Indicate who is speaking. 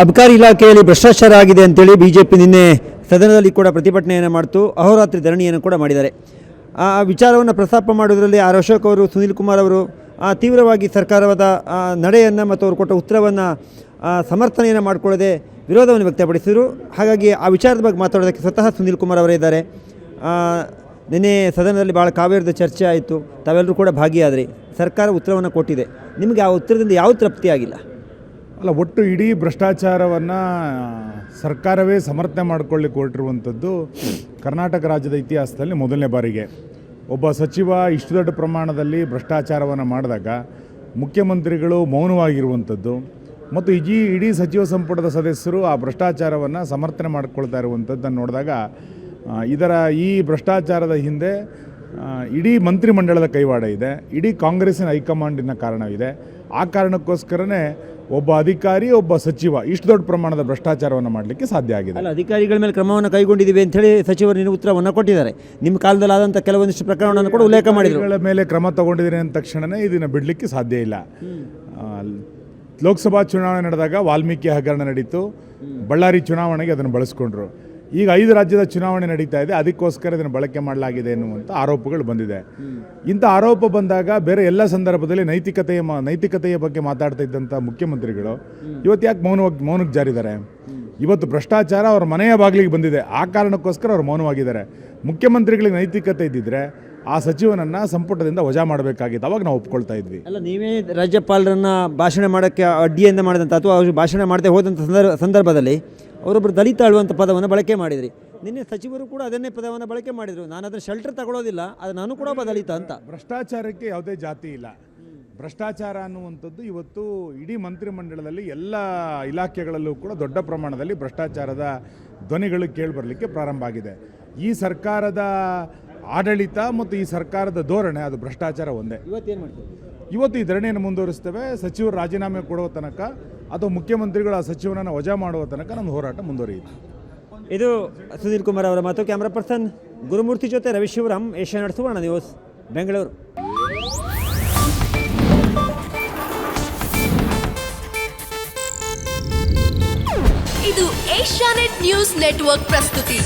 Speaker 1: ಅಬಕಾರಿ ಇಲಾಖೆಯಲ್ಲಿ ಭ್ರಷ್ಟಾಚಾರ ಆಗಿದೆ ಅಂತೇಳಿ ಬಿಜೆಪಿ ನಿನ್ನೆ ಸದನದಲ್ಲಿ ಕೂಡ ಪ್ರತಿಭಟನೆಯನ್ನು ಮಾಡ್ತು, ಅಹೋರಾತ್ರಿ ಧರಣಿಯನ್ನು ಕೂಡ ಮಾಡಿದ್ದಾರೆ. ಆ ವಿಚಾರವನ್ನು ಪ್ರಸ್ತಾಪ ಮಾಡೋದರಲ್ಲಿ ಆರ್ ಅಶೋಕ್ ಅವರು, ಸುನೀಲ್ ಕುಮಾರ್ ಅವರು ತೀವ್ರವಾಗಿ ಸರ್ಕಾರದ ನಡೆಯನ್ನು ಮತ್ತು ಅವರು ಕೊಟ್ಟ ಉತ್ತರವನ್ನು ಸಮರ್ಥನೆಯನ್ನು ಮಾಡಿಕೊಳ್ಳದೆ ವಿರೋಧವನ್ನು ವ್ಯಕ್ತಪಡಿಸಿದರು. ಹಾಗಾಗಿ ಆ ವಿಚಾರದ ಬಗ್ಗೆ ಮಾತಾಡೋದಕ್ಕೆ ಸ್ವತಃ ಸುನೀಲ್ ಕುಮಾರ್ ಅವರೇ ಇದ್ದಾರೆ. ನಿನ್ನೆ ಸದನದಲ್ಲಿ ಭಾಳ ಕಾವೇರಿದ ಚರ್ಚೆ ಆಯಿತು, ತಾವೆಲ್ಲರೂ ಕೂಡ ಭಾಗಿಯಾದ್ರಿ. ಸರ್ಕಾರ ಉತ್ತರವನ್ನು ಕೊಟ್ಟಿದೆ, ನಿಮಗೆ ಆ ಉತ್ತರದಿಂದ ಯಾವ ತೃಪ್ತಿ ಆಗಿಲ್ಲ?
Speaker 2: ಅಲ್ಲ, ಒಟ್ಟು ಇಡೀ ಭ್ರಷ್ಟಾಚಾರವನ್ನು ಸರ್ಕಾರವೇ ಸಮರ್ಥನೆ ಮಾಡಿಕೊಳ್ಳಿಕ್ಕೆ ಹೊರಟಿರುವಂಥದ್ದು ಕರ್ನಾಟಕ ರಾಜ್ಯದ ಇತಿಹಾಸದಲ್ಲಿ ಮೊದಲನೇ ಬಾರಿಗೆ. ಒಬ್ಬ ಸಚಿವ ಇಷ್ಟು ದೊಡ್ಡ ಪ್ರಮಾಣದಲ್ಲಿ ಭ್ರಷ್ಟಾಚಾರವನ್ನು ಮಾಡಿದಾಗ ಮುಖ್ಯಮಂತ್ರಿಗಳು ಮೌನವಾಗಿರುವಂಥದ್ದು ಮತ್ತು ಇಡೀ ಸಚಿವ ಸಂಪುಟದ ಸದಸ್ಯರು ಆ ಭ್ರಷ್ಟಾಚಾರವನ್ನು ಸಮರ್ಥನೆ ಮಾಡಿಕೊಳ್ತಾ ಇರುವಂಥದ್ದನ್ನು ನೋಡಿದಾಗ ಈ ಭ್ರಷ್ಟಾಚಾರದ ಹಿಂದೆ ಇಡೀ ಮಂತ್ರಿಮಂಡಲದ ಕೈವಾಡ ಇದೆ, ಇಡೀ ಕಾಂಗ್ರೆಸ್ಸಿನ ಹೈಕಮಾಂಡಿನ ಕಾರಣವಿದೆ. ಆ ಕಾರಣಕ್ಕೋಸ್ಕರನೇ ಒಬ್ಬ ಅಧಿಕಾರಿ, ಒಬ್ಬ ಸಚಿವ ಇಷ್ಟು ದೊಡ್ಡ ಪ್ರಮಾಣದ ಭ್ರಷ್ಟಾಚಾರವನ್ನು ಮಾಡಲಿಕ್ಕೆ ಸಾಧ್ಯ ಆಗಿದೆ.
Speaker 1: ಅಲ್ಲ, ಅಧಿಕಾರಿಗಳ ಮೇಲೆ ಕ್ರಮವನ್ನು ಕೈಗೊಂಡಿದ್ದೀವಿ ಅಂಥೇಳಿ ಸಚಿವರು ನಿನ್ನ ಉತ್ತರವನ್ನು ಕೊಟ್ಟಿದ್ದಾರೆ. ನಿಮ್ಮ ಕಾಲದಲ್ಲಿ ಆದಂಥ ಕೆಲವೊಂದಿಷ್ಟು ಪ್ರಕರಣವನ್ನು ಕೂಡ ಉಲ್ಲೇಖ ಮಾಡಿದರು.
Speaker 2: ಅಧಿಕಾರಿಗಳ ಮೇಲೆ ಕ್ರಮ ತಗೊಂಡಿದ್ದೀರಿ ಅಂದ ತಕ್ಷಣವೇ ಇದನ್ನು ಬಿಡಲಿಕ್ಕೆ ಸಾಧ್ಯ ಇಲ್ಲ. ಲೋಕಸಭಾ ಚುನಾವಣೆ ನಡೆದಾಗ ವಾಲ್ಮೀಕಿ ಹಗರಣ ನಡೀತು, ಬಳ್ಳಾರಿ ಚುನಾವಣೆಗೆ ಅದನ್ನು ಬಳಸ್ಕೊಂಡ್ರು. ಈಗ 5 ರಾಜ್ಯದ ಚುನಾವಣೆ ನಡೀತಾ ಇದೆ, ಅದಕ್ಕೋಸ್ಕರ ಇದನ್ನು ಬಳಕೆ ಮಾಡಲಾಗಿದೆ ಎನ್ನುವಂಥ ಆರೋಪಗಳು ಬಂದಿದೆ. ಇಂಥ ಆರೋಪ ಬಂದಾಗ ಬೇರೆ ಎಲ್ಲ ಸಂದರ್ಭದಲ್ಲಿ ನೈತಿಕತೆಯ ಬಗ್ಗೆ ಮಾತಾಡ್ತಾ ಇದ್ದಂಥ ಮುಖ್ಯಮಂತ್ರಿಗಳು ಇವತ್ತು ಯಾಕೆ ಮೌನಕ್ಕೆ ಜಾರಿದ್ದಾರೆ? ಇವತ್ತು ಭ್ರಷ್ಟಾಚಾರ ಅವ್ರ ಮನೆಯ ಬಾಗಿಲಿಗೆ ಬಂದಿದೆ, ಆ ಕಾರಣಕ್ಕೋಸ್ಕರ ಅವ್ರು ಮೌನವಾಗಿದ್ದಾರೆ. ಮುಖ್ಯಮಂತ್ರಿಗಳಿಗೆ ನೈತಿಕತೆ ಇದ್ದಿದ್ರೆ ಆ ಸಚಿವನನ್ನು ಸಂಪುಟದಿಂದ ವಜಾ ಮಾಡಬೇಕಾಗಿತ್ತು, ಅವಾಗ ನಾವು ಒಪ್ಕೊಳ್ತಾ ಇದ್ವಿ.
Speaker 1: ಅಲ್ಲ, ನೀವೇ ರಾಜ್ಯಪಾಲರನ್ನು ಭಾಷಣ ಮಾಡೋಕ್ಕೆ ಅಡ್ಡಿಯಿಂದ ಮಾಡಿದಂಥ ಅಥವಾ ಅವರು ಭಾಷಣ ಮಾಡದೆ ಹೋದಂಥ ಸಂದರ್ಭದಲ್ಲಿ ಅವರೊಬ್ಬರು ದಲಿತ ಆಳುವಂಥ ಪದವನ್ನು ಬಳಕೆ ಮಾಡಿದ್ರಿ. ನಿನ್ನೆ ಸಚಿವರು ಕೂಡ ಅದನ್ನೇ ಪದವನ್ನು ಬಳಕೆ ಮಾಡಿದರು. ನಾನು ಅದನ್ನು ಶೆಲ್ಟರ್ ತಗೊಳ್ಳೋದಿಲ್ಲ, ಅದು ನಾನು ಕೂಡ ಒಬ್ಬ ದಲಿತ ಅಂತ.
Speaker 2: ಭ್ರಷ್ಟಾಚಾರಕ್ಕೆ ಯಾವುದೇ ಜಾತಿ ಇಲ್ಲ. ಭ್ರಷ್ಟಾಚಾರ ಅನ್ನುವಂಥದ್ದು ಇವತ್ತು ಇಡೀ ಮಂತ್ರಿಮಂಡಲದಲ್ಲಿ ಎಲ್ಲ ಇಲಾಖೆಗಳಲ್ಲೂ ಕೂಡ ದೊಡ್ಡ ಪ್ರಮಾಣದಲ್ಲಿ ಭ್ರಷ್ಟಾಚಾರದ ಧ್ವನಿಗಳು ಕೇಳಿಬರಲಿಕ್ಕೆ ಪ್ರಾರಂಭ ಆಗಿದೆ. ಈ ಸರ್ಕಾರದ ಆಡಳಿತ ಮತ್ತು ಈ ಸರ್ಕಾರದ ಧೋರಣೆ ಅದು ಭ್ರಷ್ಟಾಚಾರ ಒಂದೇ.
Speaker 1: ಇವತ್ತೇನು ಮಾಡ್ತೀವಿ?
Speaker 2: ಇವತ್ತು ಈ ಧರಣಿಯನ್ನು ಮುಂದುವರಿಸ್ತೇವೆ. ಸಚಿವರು ರಾಜೀನಾಮೆ ಕೊಡುವ ತನಕ ಅಥವಾ ಮುಖ್ಯಮಂತ್ರಿಗಳು ಆ ಸಚಿವನನ್ನು ವಜಾ ಮಾಡುವ ತನಕ ನಮ್ಮ ಹೋರಾಟ ಮುಂದುವರಿಯುತ್ತೆ.
Speaker 1: ಇದು ಸುನೀಲ್ ಕುಮಾರ್ ಅವರ ಮಾತು. ಕ್ಯಾಮ್ರಾ ಪರ್ಸನ್ ಗುರುಮೂರ್ತಿ ಜೊತೆ ರವಿ ಶಿವರಾಮ್, ಏಷ್ಯಾನೆಟ್ ಸುವರ್ಣ ನ್ಯೂಸ್, ಬೆಂಗಳೂರು.
Speaker 3: ಇದು ಏಷ್ಯಾನೆಟ್ ನ್ಯೂಸ್ ನೆಟ್ವರ್ಕ್ ಪ್ರಸ್ತುತಿ.